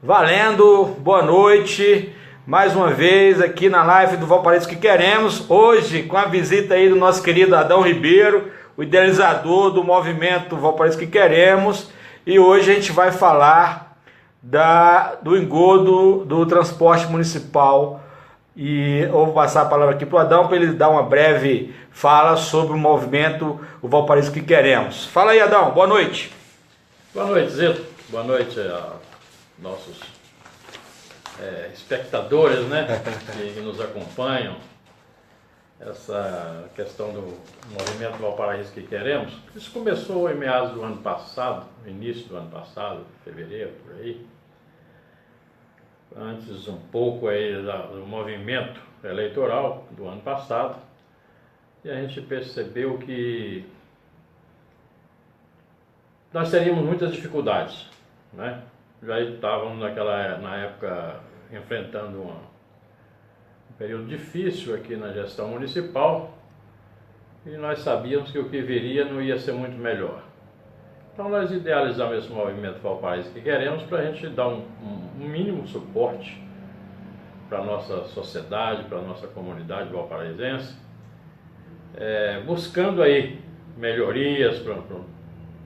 Valendo, boa noite, mais uma vez aqui na live do Valparaíso que Queremos, hoje com a visita aí do nosso querido Adão Ribeiro, o idealizador do movimento Valparaíso que Queremos, e hoje a gente vai falar do engodo do transporte municipal, e eu vou passar a palavra aqui para o Adão para ele dar uma breve fala sobre o movimento o Valparaíso que Queremos. Fala aí, Adão, boa noite. Boa noite, Zito, boa noite a nossos espectadores, né, que nos acompanham. Essa questão do movimento Valparaíso que Queremos, isso começou em meados do ano passado, início do ano passado, fevereiro, por aí. Antes um pouco aí do movimento eleitoral do ano passado, e a gente percebeu que nós teríamos muitas dificuldades, né? Já estávamos na época enfrentando um período difícil aqui na gestão municipal, e nós sabíamos que o que viria não ia ser muito melhor. Então nós idealizamos esse movimento Valparaíso que Queremos para a gente dar um mínimo suporte para a nossa sociedade, para a nossa comunidade valparaisense, buscando aí melhorias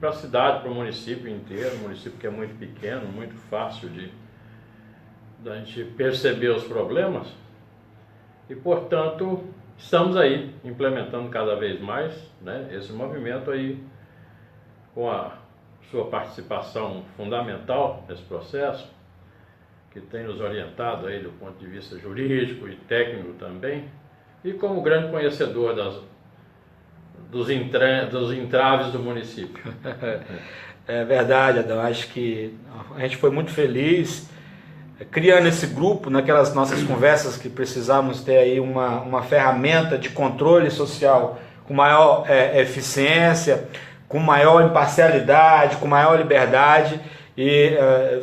para a cidade, para o município inteiro, um município que é muito pequeno, muito fácil da gente perceber os problemas, e portanto estamos aí implementando cada vez mais, né, esse movimento aí, com a sua participação fundamental nesse processo, que tem nos orientado aí do ponto de vista jurídico e técnico também, e como grande conhecedor dos entraves do município. É verdade, Adão, acho que a gente foi muito feliz criando esse grupo, naquelas nossas conversas que precisávamos ter aí uma ferramenta de controle social com maior eficiência, com maior imparcialidade, com maior liberdade, e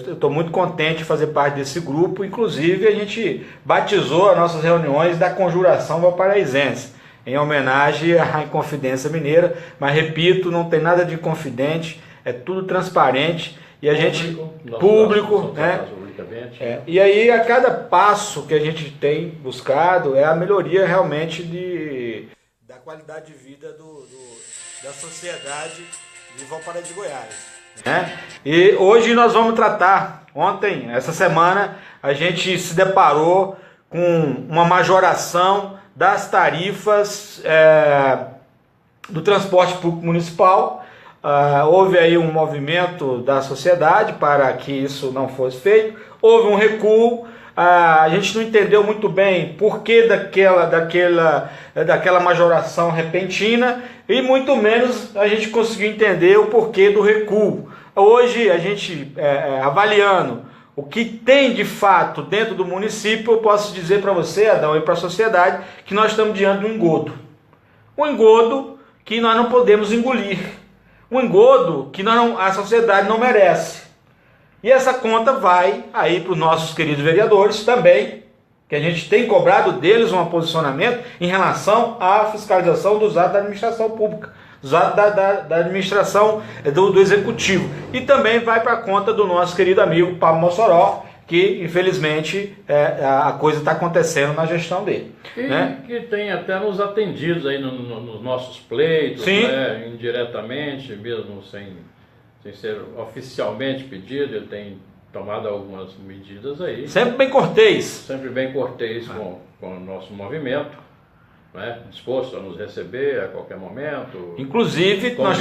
eu estou muito contente de fazer parte desse grupo. Inclusive a gente batizou as nossas reuniões da Conjuração Valparaísense, em homenagem à Inconfidência Mineira, mas repito, não tem nada de inconfidente, é tudo transparente, e a gente, público, né? E aí a cada passo que a gente tem buscado é a melhoria realmente da qualidade de vida da sociedade de Valparaíso de Goiás, né? E hoje nós vamos tratar, essa semana, a gente se deparou com uma majoração das tarifas do transporte público municipal. Houve aí um movimento da sociedade para que isso não fosse feito, houve um recuo, a gente não entendeu muito bem por que daquela majoração repentina, e muito menos a gente conseguiu entender o porquê do recuo. Hoje a gente, avaliando o que tem de fato dentro do município, eu posso dizer para você, Adão, e para a sociedade, que nós estamos diante de um engodo. Um engodo que nós não podemos engolir. Um engodo que a sociedade não merece. E essa conta vai aí para os nossos queridos vereadores também, que a gente tem cobrado deles um posicionamento em relação à fiscalização dos atos da administração pública, dos atos da administração do executivo. E também vai para a conta do nosso querido amigo Pablo Mossoró, que infelizmente a coisa está acontecendo na gestão dele. E né? que tem até nos atendidos aí nos nossos pleitos, né, indiretamente, mesmo sem ser oficialmente pedido, ele tem tomado algumas medidas aí. Sempre bem cortês. Sempre bem cortês com o nosso movimento, né, disposto a nos receber a qualquer momento. Inclusive nós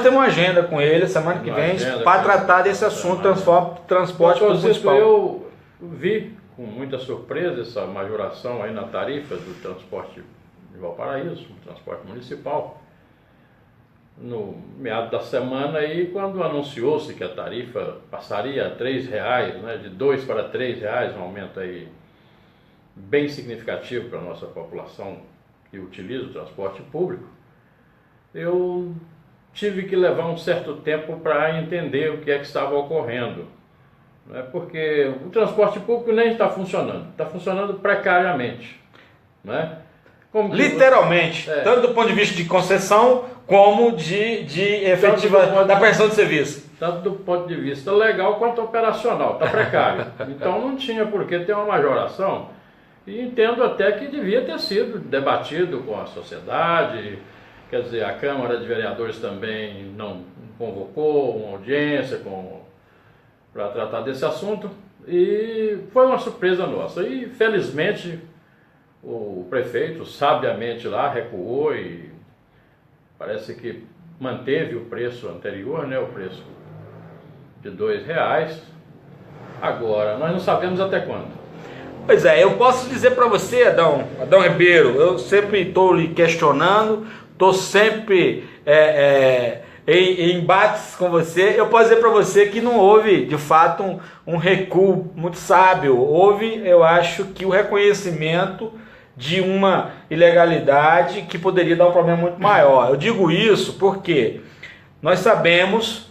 temos uma agenda com ele semana que vem para tratar desse assunto transporte municipal. Eu vi com muita surpresa essa majoração aí na tarifa do transporte de Valparaíso, o transporte municipal, no meado da semana aí, quando anunciou-se que a tarifa passaria a R$3, né, de R$2 para R$3, um aumento aí bem significativo para a nossa população que utiliza o transporte público. Eu tive que levar um certo tempo para entender o que é que estava ocorrendo, né? Porque o transporte público nem está funcionando precariamente, né? Literalmente, tanto do ponto de vista de concessão como de efetiva da prestação de serviço. tanto do ponto de vista legal quanto operacional, está precário. Então não tinha por que ter uma majoração, e entendo até que devia ter sido debatido com a sociedade, quer dizer, a Câmara de Vereadores também não convocou uma audiência para tratar desse assunto, e foi uma surpresa nossa. E felizmente o prefeito sabiamente lá recuou e parece que manteve o preço anterior, né, o preço de R$2. Agora, nós não sabemos até quando. Pois é, eu posso dizer para você, Adão Ribeiro, eu sempre estou lhe questionando, estou sempre em embates com você. Eu posso dizer para você que não houve, de fato, um recuo muito sábio. Houve, eu acho, que o reconhecimento de uma ilegalidade que poderia dar um problema muito maior. Eu digo isso porque nós sabemos,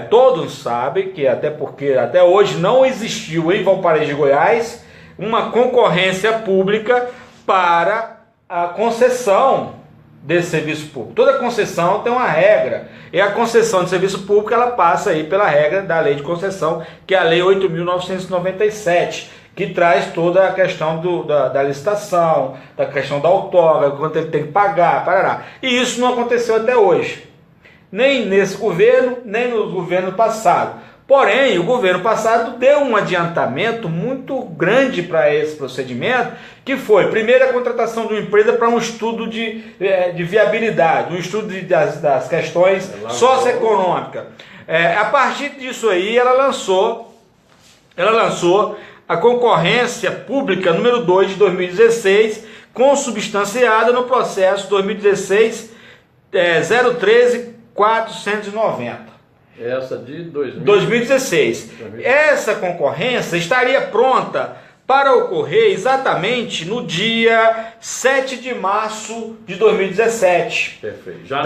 todos sabem, que até porque até hoje não existiu em Valparaíso de Goiás uma concorrência pública para a concessão desse serviço público. Toda concessão tem uma regra, e a concessão de serviço público ela passa aí pela regra da lei de concessão, que é a lei 8.997, que traz toda a questão da licitação, da questão da outorga, quanto ele tem que pagar, parará. E isso não aconteceu até hoje, nem nesse governo, nem no governo passado. Porém, o governo passado deu um adiantamento muito grande para esse procedimento, que foi, primeiro, a contratação de uma empresa para um estudo de viabilidade, um estudo das questões socioeconômicas. A partir disso aí, ela lançou a concorrência pública número 2 de 2016, consubstanciada no processo 2016 013.490. Essa de 2016. Essa concorrência estaria pronta para ocorrer exatamente no dia 7 de março de 2017. Perfeito. Já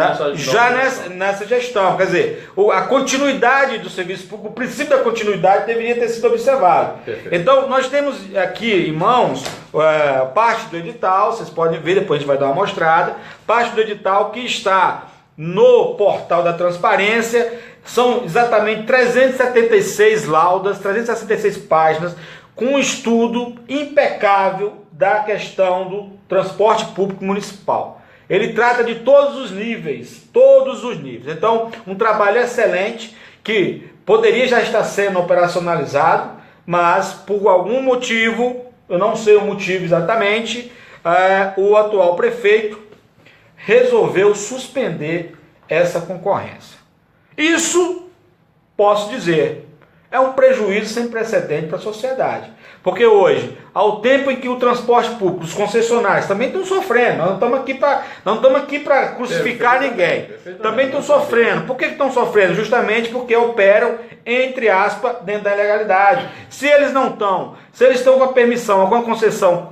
nessa gestão. Quer dizer, a continuidade do serviço público, o princípio da continuidade deveria ter sido observado. Perfeito. Então, nós temos aqui em mãos parte do edital, vocês podem ver, depois a gente vai dar uma mostrada, parte do edital que está no portal da transparência. São exatamente 376 laudas, 366 páginas, com um estudo impecável da questão do transporte público municipal. Ele trata de todos os níveis. Então, um trabalho excelente que poderia já estar sendo operacionalizado, mas por algum motivo, eu não sei o motivo exatamente, o atual prefeito resolveu suspender essa concorrência. Isso, posso dizer, é um prejuízo sem precedente para a sociedade. Porque hoje, ao tempo em que o transporte público, os concessionários também estão sofrendo, nós não estamos aqui para crucificar ninguém, também estão sofrendo. Por que estão sofrendo? Justamente porque operam, entre aspas, dentro da ilegalidade. Se eles estão com a permissão, com a concessão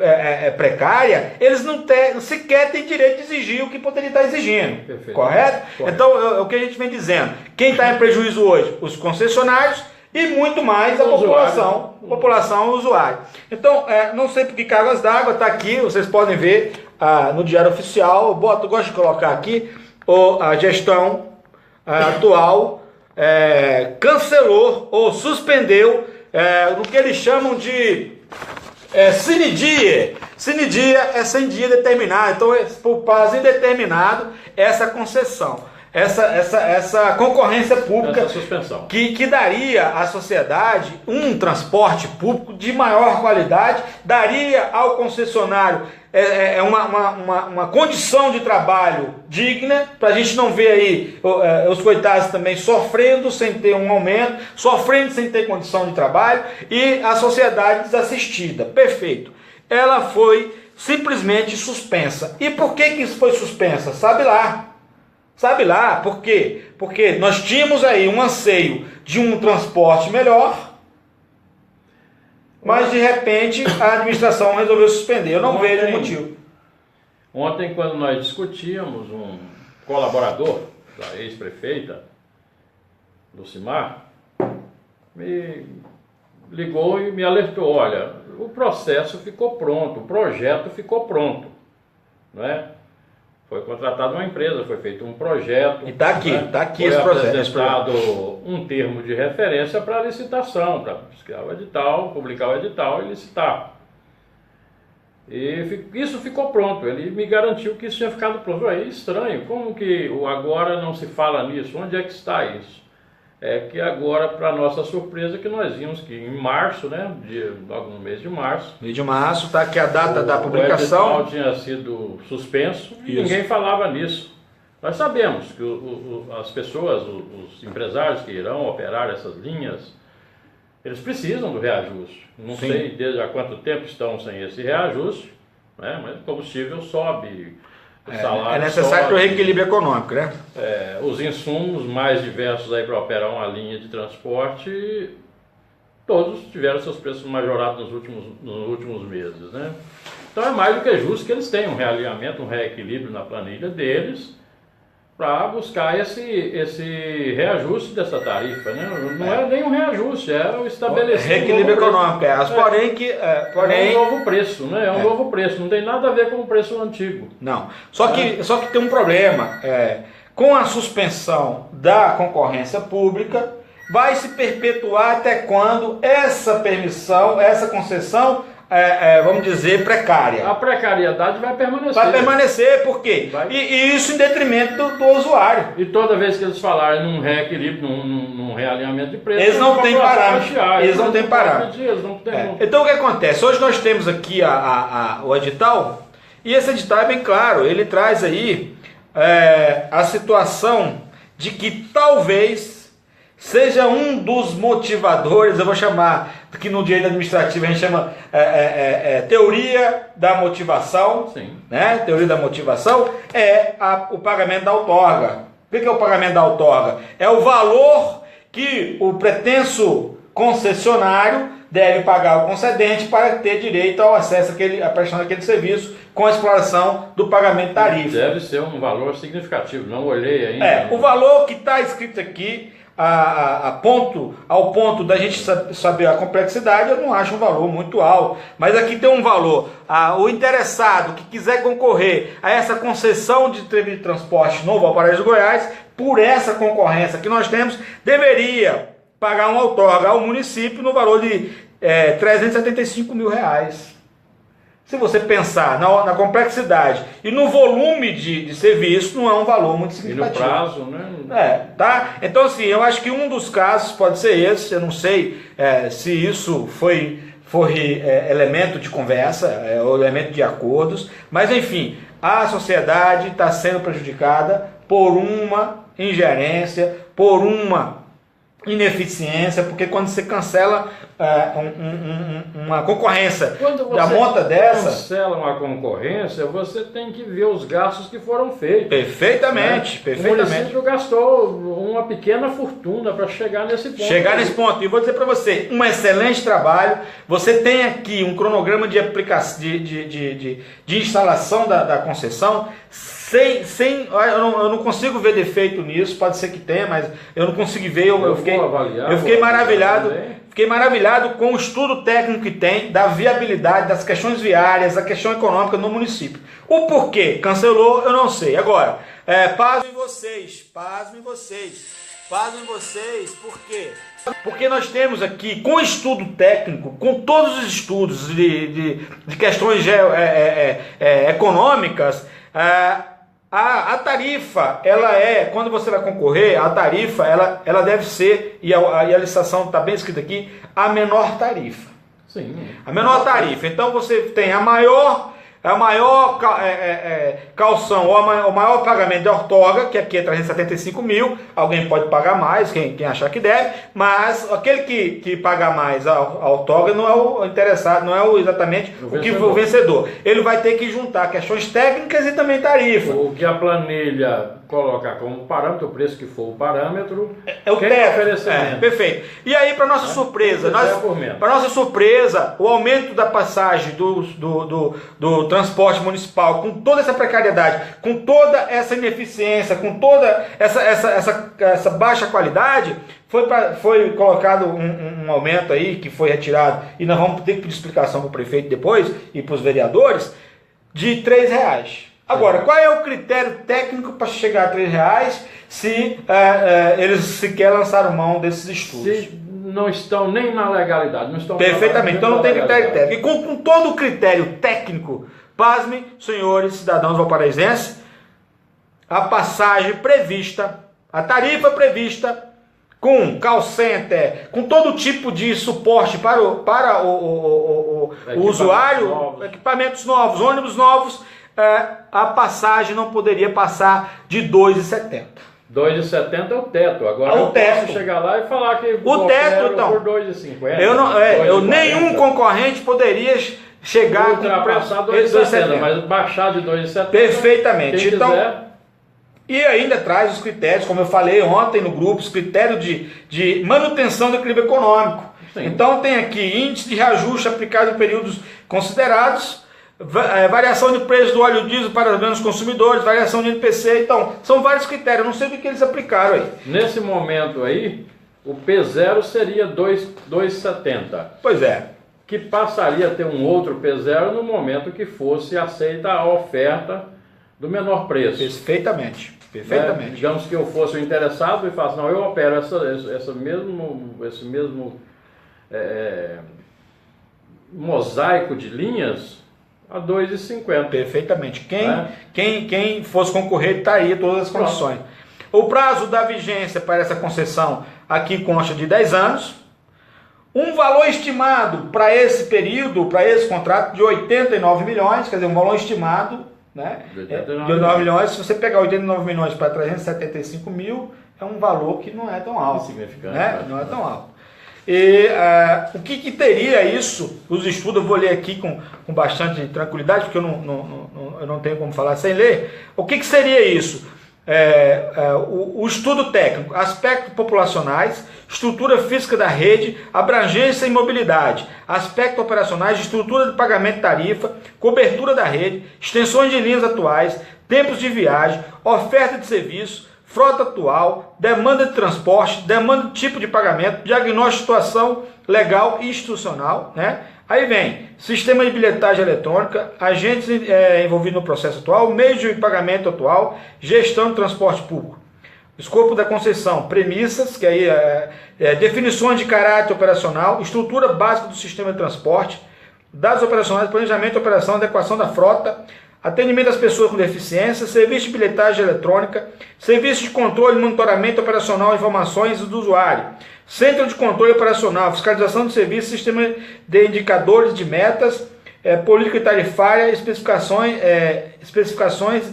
precária, eles não sequer têm direito de exigir o que poderia estar exigindo. Perfeito. Correto? Então, é o que a gente vem dizendo. Quem está em prejuízo hoje? Os concessionários, e muito mais a população usuária. Então, não sei por que cargas d'água, está aqui, vocês podem ver no Diário Oficial. Eu gosto de colocar aqui, a gestão atual cancelou ou suspendeu o que eles chamam de sine die. Sine die é sem dia determinado, então por prazo indeterminado essa concessão. Essa concorrência pública, essa suspensão, que daria à sociedade um transporte público de maior qualidade, daria ao concessionário uma condição de trabalho digna, para a gente não ver aí os coitados também sofrendo sem ter um aumento, sofrendo sem ter condição de trabalho, e a sociedade desassistida. Perfeito. Ela foi simplesmente suspensa. E por que isso foi suspensa? Sabe lá, por quê? Porque nós tínhamos aí um anseio de um transporte melhor, mas de repente a administração resolveu suspender. Eu não vejo motivo. Ontem, quando nós discutíamos, um colaborador da ex-prefeita, Lucimar, me ligou e me alertou: olha, o processo ficou pronto, o projeto ficou pronto, não é? Foi contratada uma empresa, foi feito um projeto. E está aqui, né? Está aqui foi esse projeto. apresentado um termo de referência para licitação, para buscar o edital, publicar o edital e licitar. E isso ficou pronto, ele me garantiu que isso tinha ficado pronto. É estranho, como que agora não se fala nisso? Onde é que está isso? É que agora, para nossa surpresa, que nós vimos que em março, né, logo no mês de março... Mês de março, está aqui a data da publicação. O edital tinha sido suspenso e Isso. ninguém falava nisso. Nós sabemos que as pessoas, os empresários que irão operar essas linhas, eles precisam do reajuste. Não Sim. sei desde há quanto tempo estão sem esse reajuste, né, mas o combustível sobe, o salário É necessário para o sobe. reequilíbrio econômico, né? Os insumos mais diversos aí para operar uma linha de transporte, todos tiveram seus preços majorados nos últimos meses, né? Então é mais do que justo que eles tenham um realinhamento, um reequilíbrio na planilha deles para buscar esse reajuste dessa tarifa, né? Não é nem um reajuste, é o estabelecido. Reequilíbrio econômico, porém... É um novo preço, né? É um novo preço, não tem nada a ver com o preço antigo. Não, só que tem um problema, com a suspensão da concorrência pública, vai se perpetuar até quando essa permissão, essa concessão, vamos dizer, precária. A precariedade vai permanecer. Vai permanecer, por quê? E isso em detrimento do usuário. E toda vez que eles falarem num reequilíbrio, num realinhamento de preço, Eles não têm parâmetro. Eles não têm parâmetro. Então o que acontece? Hoje nós temos aqui o edital, e esse edital é bem claro, ele traz aí a situação de que talvez seja um dos motivadores, eu vou chamar, que no direito administrativo a gente chama teoria da motivação. Sim. Né? Teoria da motivação o pagamento da outorga. O que é o pagamento da outorga? É o valor que o pretenso concessionário deve pagar ao concedente para ter direito ao acesso à prestação daquele serviço com a exploração do pagamento tarifa. Deve ser um valor significativo, não olhei ainda. O valor que está escrito aqui, ao ponto da gente saber a complexidade, eu não acho um valor muito alto. Mas aqui tem um valor. O interessado que quiser concorrer a essa concessão de serviço de transporte no Valparaíso, Goiás, por essa concorrência que nós temos, deveria pagar uma outorga ao município no valor de R$375 mil. Se você pensar na complexidade e no volume de serviço, não é um valor muito significativo. E no prazo, né? Tá? Então, assim, eu acho que um dos casos pode ser esse. Eu não sei se isso foi elemento de conversa ou elemento de acordos, mas, enfim, a sociedade está sendo prejudicada por uma ingerência, por uma ineficiência, porque quando você cancela uma concorrência da monta dessa... Quando você cancela uma concorrência, você tem que ver os gastos que foram feitos. Perfeitamente. O município gastou uma pequena fortuna para chegar nesse ponto. E vou dizer para você, um excelente trabalho. Você tem aqui um cronograma de aplicação, de instalação da concessão. Eu não consigo ver defeito nisso, pode ser que tenha, mas eu não consigo ver. Eu fiquei maravilhado. Fiquei maravilhado com o estudo técnico que tem, da viabilidade, das questões viárias, da questão econômica no município. O porquê cancelou, eu não sei. Agora, pasmem vocês, por quê? Porque nós temos aqui, com estudo técnico, com todos os estudos de questões econômicas, a tarifa, quando você vai concorrer, a tarifa, ela deve ser, e a licitação está bem escrita aqui, a menor tarifa. Sim. A menor tarifa. Então você tem a maior calção, ou o maior pagamento de outorga, que aqui é 375 mil, alguém pode pagar mais, quem achar que deve, mas aquele que pagar mais a outorga não é o interessado, não é exatamente o vencedor. Ele vai ter que juntar questões técnicas e também tarifa. O que a planilha colocar como parâmetro, o preço que for o parâmetro, o teto. Perfeito. E aí, para nossa surpresa, o aumento da passagem do transporte municipal, com toda essa precariedade, com toda essa ineficiência, com toda essa baixa qualidade, foi colocado um aumento aí, que foi retirado, e nós vamos ter que pedir explicação para o prefeito depois, e para os vereadores, de R$3. Agora, qual é o critério técnico para chegar a R$3 se eles sequer lançaram mão desses estudos? Se não estão nem na legalidade, não estão... Perfeitamente, então não tem critério técnico. E com todo o critério técnico, pasmem, senhores cidadãos valparaísenses, a passagem prevista, a tarifa prevista, com call center, com todo tipo de suporte para o usuário, equipamentos novos, ônibus novos, a passagem não poderia passar de R$2,70. 2,70 é o teto. Agora eu posso chegar lá e falar que o teto, então, por 2,50. Nenhum concorrente poderia chegar ultrapassar 2,70, mas baixar de 2,70. Perfeitamente. Quem então, quiser. E ainda traz os critérios, como eu falei ontem no grupo, os critérios de manutenção do equilíbrio econômico. Sim. Então tem aqui índice de reajuste aplicado em períodos considerados, variação de preço do óleo diesel para os grandes consumidores, variação de NPC, então são vários critérios, não sei o que eles aplicaram aí. Nesse momento aí, o P0 seria 2,70. Pois é. Que passaria a ter um outro P0 no momento que fosse aceita a oferta do menor preço. Perfeitamente. Perfeitamente. Digamos que eu fosse o interessado e falasse, não, eu opero esse mesmo mosaico de linhas a 2,50. Perfeitamente. Quem fosse concorrer estaria todas as condições. O prazo da vigência para essa concessão aqui consta de 10 anos. Um valor estimado para esse período, para esse contrato, de 89 milhões, quer dizer, um valor estimado, né? De 89 milhões. Se você pegar 89 milhões para 375 mil, é um valor que não é tão alto. Insignificante. Né? Não é tão alto. E o que teria isso? Os estudos, eu vou ler aqui com bastante tranquilidade, porque eu não tenho como falar sem ler. O que seria isso? O estudo técnico, aspectos populacionais, estrutura física da rede, abrangência e mobilidade, aspectos operacionais, estrutura de pagamento de tarifa, cobertura da rede, extensões de linhas atuais, tempos de viagem, oferta de serviço, frota atual, demanda de transporte, demanda de tipo de pagamento, diagnóstico de situação legal e institucional, né? Aí vem sistema de bilhetagem eletrônica, agentes envolvidos no processo atual, meios de pagamento atual, gestão de transporte público. Escopo da concessão, premissas, que aí definições de caráter operacional, estrutura básica do sistema de transporte, dados operacionais, planejamento, operação, adequação da frota, atendimento às pessoas com deficiência, serviço de bilhetagem eletrônica, serviço de controle e monitoramento operacional, informações do usuário, centro de controle operacional, fiscalização de serviços, sistema de indicadores de metas, política tarifária, especificações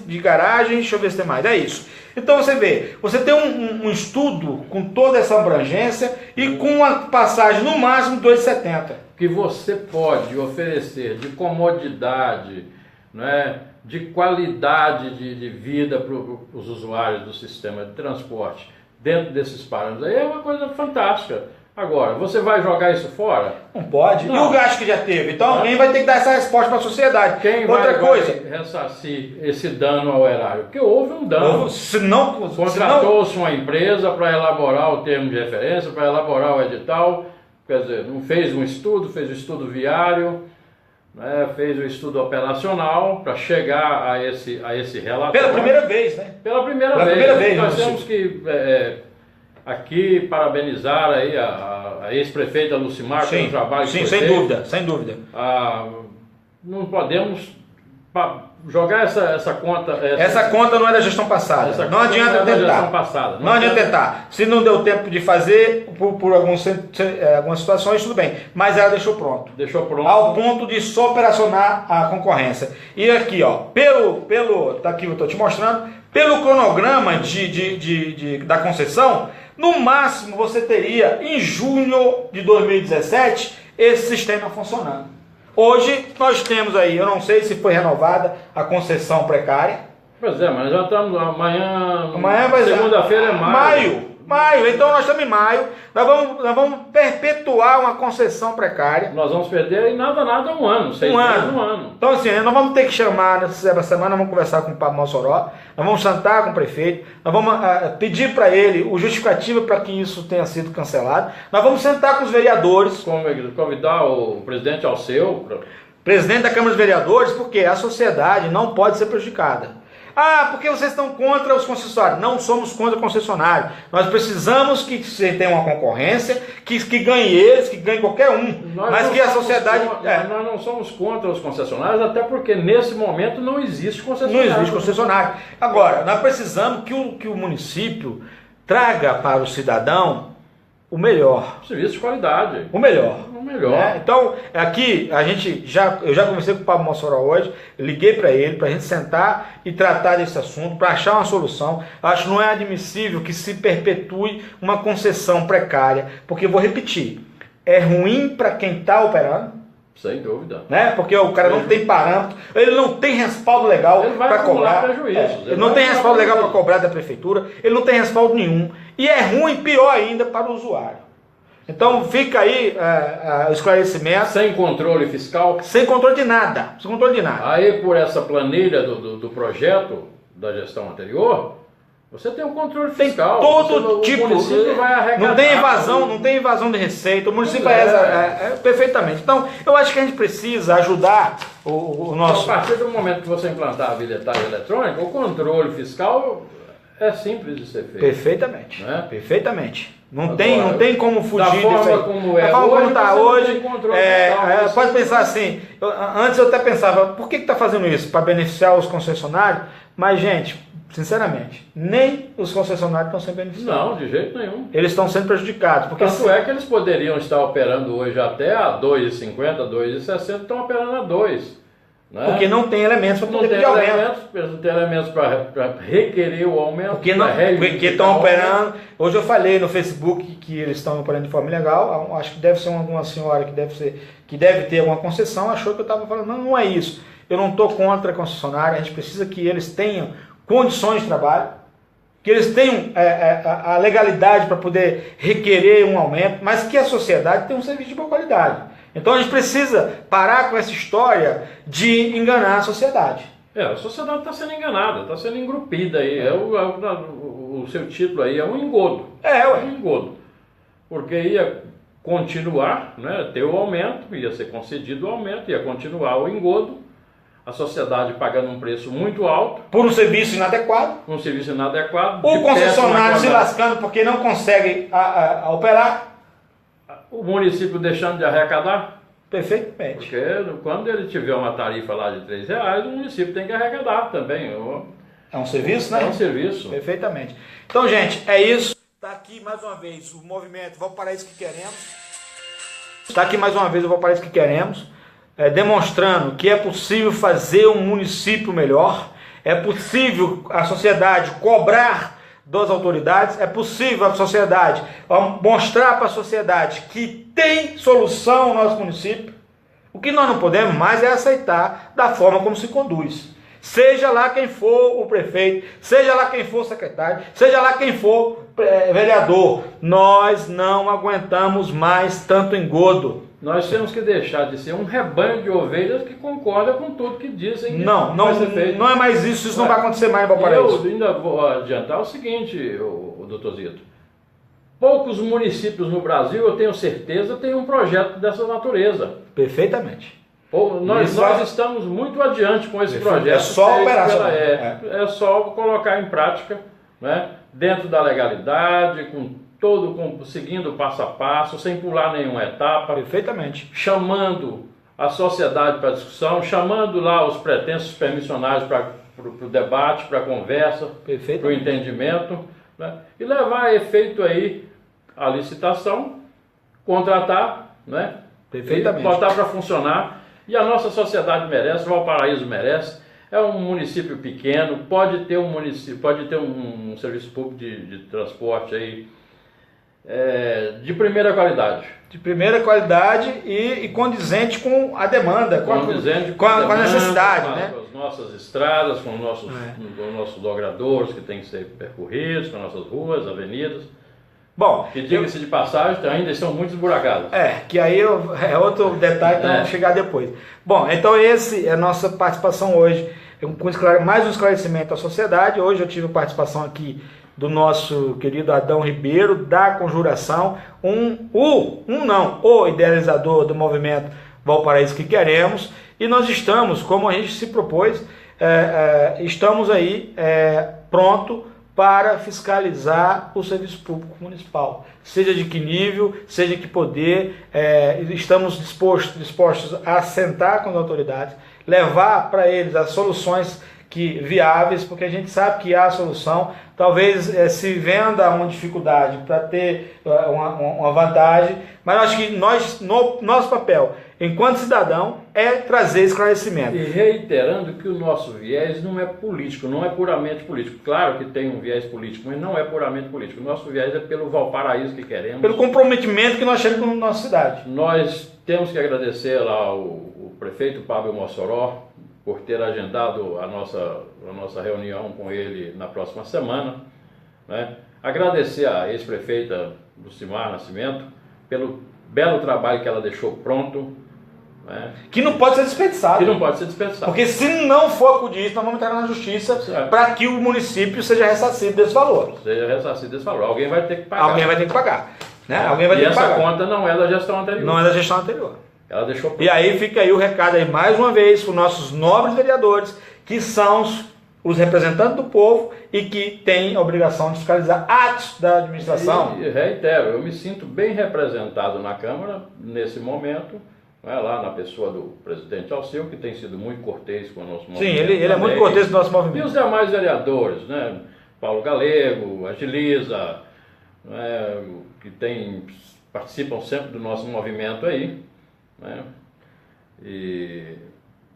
de garagem, deixa eu ver se tem mais, é isso. Então você vê, você tem um estudo com toda essa abrangência e com uma passagem no máximo 2,70. Que você pode oferecer de comodidade, né, de qualidade de vida para os usuários do sistema de transporte dentro desses parâmetros aí é uma coisa fantástica. Agora, você vai jogar isso fora? Não pode. Não. E o gasto que já teve? Então alguém vai ter que dar essa resposta para a sociedade. Quem vai ressarcir esse dano ao erário? Porque houve um dano. Contratou-se uma empresa para elaborar o termo de referência, para elaborar o edital, quer dizer, não fez um estudo, fez o estudo viário, né, fez o estudo operacional para chegar a esse relatório. Pela primeira vez, né? Pela primeira vez. Nós temos que aqui parabenizar aí a ex-prefeita Lucimar pelo trabalho que foi feito. Sem dúvida. Não podemos jogar essa conta... Essa conta não é da gestão passada. Não adianta tentar. Não adianta tentar. Se não deu tempo de fazer, por algumas situações, tudo bem. Mas ela deixou pronto. Ao ponto de só operacionar a concorrência. E aqui, ó, tá aqui, eu estou te mostrando, pelo cronograma da concessão, no máximo você teria, em junho de 2017, esse sistema funcionando. Hoje nós temos aí, eu não sei se foi renovada a concessão precária. Pois é, mas já estamos amanhã segunda-feira é maio. Maio, então nós estamos em maio, nós vamos perpetuar uma concessão precária. Nós vamos perder em nada um ano, 6 meses, um ano. Então assim, nós vamos ter que chamar nessa semana, nós vamos conversar com o Pablo Mossoró, nós vamos sentar com o prefeito, nós vamos pedir para ele o justificativo para que isso tenha sido cancelado, nós vamos sentar com os vereadores. Convidar o presidente Alceu. presidente da Câmara dos Vereadores, porque a sociedade não pode ser prejudicada. Ah, porque vocês estão contra os concessionários. Não somos contra o concessionário. Nós precisamos que você tenha uma concorrência, que ganhe eles, que ganhe qualquer um. Mas que a sociedade... Nós não somos contra os concessionários, até porque nesse momento não existe concessionário. Não existe concessionário. Agora, nós precisamos que o município traga para o cidadão o melhor. Serviço de qualidade. O melhor. O melhor. Então, aqui, eu já conversei com o Pablo Mossoró hoje, liguei para ele, para a gente sentar e tratar desse assunto, para achar uma solução. Acho que não é admissível que se perpetue uma concessão precária, porque, vou repetir, é ruim para quem está operando, sem dúvida. Né? Porque o cara não tem parâmetro, ele não tem respaldo legal para cobrar. Ele não tem respaldo legal para cobrar da prefeitura, ele não tem respaldo nenhum. E é ruim, pior ainda, para o usuário. Então fica aí o esclarecimento. Sem controle fiscal? Sem controle de nada. Sem controle de nada. Aí por essa planilha do projeto da gestão anterior, você tem um controle fiscal. Tem todo tipo. O município vai arrecadar. Não tem invasão de receita. O município perfeitamente. Então, eu acho que a gente precisa ajudar o nosso... Então, a partir do momento que você implantar a bilhetagem eletrônica, o controle fiscal é simples de ser feito. Perfeitamente. Né? Perfeitamente. Não tem como fugir disso aí. Da forma como da forma como está hoje, fiscal, pode pensar assim, antes eu até pensava, por que está fazendo isso? Para beneficiar os concessionários? Mas, gente, sinceramente, nem os concessionários estão sendo beneficiados. Não, de jeito nenhum. Eles estão sendo prejudicados. Porque Tanto é que eles poderiam estar operando hoje até a 2,50, 2,60, estão operando a 2. Né? Porque não tem elementos para poder pedir aumento. Não tem elementos para requerer o aumento. Porque estão operando. Hoje eu falei no Facebook que eles estão operando de forma ilegal. Acho que deve ser alguma senhora que deve ter alguma concessão. Achou que eu estava falando. Não é isso. Eu não estou contra a concessionária. A gente precisa que eles tenham condições de trabalho, que eles tenham a legalidade para poder requerer um aumento, mas que a sociedade tenha um serviço de boa qualidade. Então a gente precisa parar com essa história de enganar a sociedade. A sociedade está sendo enganada, está sendo engrupida aí. O seu título aí é um engodo. Um engodo. Porque ia continuar, né, ter o aumento, ia ser concedido o aumento, ia continuar o engodo. A sociedade pagando um preço muito alto. Por um serviço inadequado. Um serviço inadequado. O concessionário se lascando porque não consegue operar. O município deixando de arrecadar. Perfeitamente. Porque quando ele tiver uma tarifa lá de R$3, o município tem que arrecadar também. É um serviço, né? É um serviço. Perfeitamente. Então, gente, é isso. Está aqui mais uma vez o movimento Vou Para Isso Que Queremos. Está aqui mais uma vez o Vou Para Isso Que Queremos. Demonstrando que é possível fazer um município melhor. É possível a sociedade cobrar das autoridades, é possível a sociedade mostrar para a sociedade que tem solução no nosso município. O que nós não podemos mais é aceitar da forma como se conduz. Seja lá quem for o prefeito, seja lá quem for o secretário, seja lá quem for vereador, nós não aguentamos mais tanto engodo. Nós temos que deixar de ser um rebanho de ovelhas que concorda com tudo que dizem. Não é mais isso não vai acontecer mais em Valparaíso. Eu ainda vou adiantar o seguinte, o doutor Zito. Poucos municípios no Brasil, eu tenho certeza, têm um projeto dessa natureza. Perfeitamente. Nós estamos muito adiante com esse projeto. É só operação. É só colocar em prática, né, dentro da legalidade, seguindo passo a passo, sem pular nenhuma etapa. Perfeitamente. Chamando a sociedade para discussão, chamando lá os pretensos permissionários para o debate, para a conversa, para o entendimento, né, e levar a efeito aí a licitação, contratar, né, perfeitamente, e botar para funcionar. E a nossa sociedade merece, o Valparaíso merece. É um município pequeno, pode ter um serviço público de transporte aí de primeira qualidade. De primeira qualidade e condizente com a demanda, com a necessidade, né? Com as nossas estradas, com os nossos logradouros que têm que ser percorridos, com as nossas ruas, avenidas. Bom, que diga-se de passagem, ainda estão muito esburacados. Que aí é outro detalhe que vamos chegar depois. Bom, então essa é a nossa participação hoje, mais um esclarecimento à sociedade. Hoje eu tive a participação aqui do nosso querido Adão Ribeiro, da Conjuração, o idealizador do movimento Valparaíso Que Queremos, E nós estamos, como a gente se propôs, estamos aí pronto para fiscalizar o serviço público municipal, seja de que nível, seja de que poder. Estamos dispostos a sentar com as autoridades, levar para eles as soluções viáveis, porque a gente sabe que há solução. Talvez se venda uma dificuldade para ter uma vantagem, mas acho que nosso papel, enquanto cidadão, é trazer esclarecimento. E reiterando que o nosso viés não é político, não é puramente político. Claro que tem um viés político, mas não é puramente político. O nosso viés é pelo Valparaíso que queremos. Pelo comprometimento que nós temos com a nossa cidade. Nós temos que agradecer lá o prefeito Pablo Mossoró por ter agendado a nossa reunião com ele na próxima semana, né? Agradecer à ex-prefeita Lucimar Nascimento pelo belo trabalho que ela deixou pronto, né? Que não pode ser desperdiçado. Que não pode ser desperdiçado. Porque se não for acudir isso, nós vamos entrar na justiça para que o município seja ressarcido desse valor. Seja ressarcido desse valor. Alguém vai ter que pagar. Alguém vai ter que pagar. Né? Alguém vai ter que pagar. E essa conta não é da gestão anterior. Não é da gestão anterior. Ela deixou pronto. E aí fica aí o recado aí mais uma vez para os nossos nobres vereadores, que são os representantes do povo e que têm a obrigação de fiscalizar atos da administração. E reitero, eu me sinto bem representado na Câmara nesse momento, lá na pessoa do presidente Alceu, que tem sido muito cortês com o nosso movimento. Sim, ele é muito cortês com o nosso movimento. E os demais vereadores, né? Paulo Galego, Agiliza, né? Que participam sempre do nosso movimento aí, né? E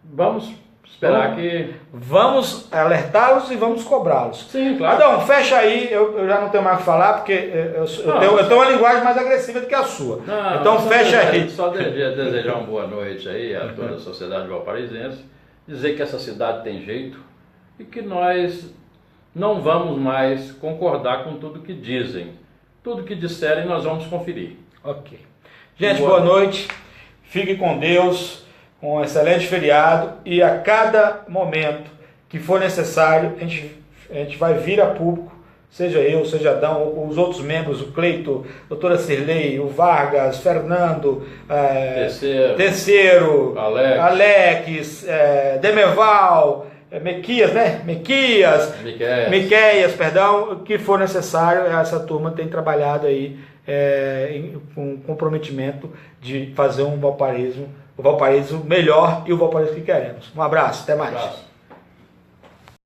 vamos esperar que... Vamos alertá-los e vamos cobrá-los. Sim, claro. Adão, fecha aí, eu já não tenho mais o que falar, porque eu tenho uma linguagem mais agressiva do que a sua. Então fecha aí. Só desejar uma boa noite aí a toda a sociedade valparaísense, dizer que essa cidade tem jeito e que nós não vamos mais concordar com tudo que dizem. Tudo que disserem nós vamos conferir. Ok. Gente, boa noite. Fique com Deus, um excelente feriado, e a cada momento que for necessário, a gente vai vir a público, seja eu, seja Adão, os outros membros, o Cleito, doutora Cirlei, o Vargas, Fernando, Terceiro, Alex, Demeval, Miqueias, perdão, o que for necessário. Essa turma tem trabalhado aí com comprometimento de fazer o Valparaíso melhor e o Valparaíso que queremos. Um abraço, até mais.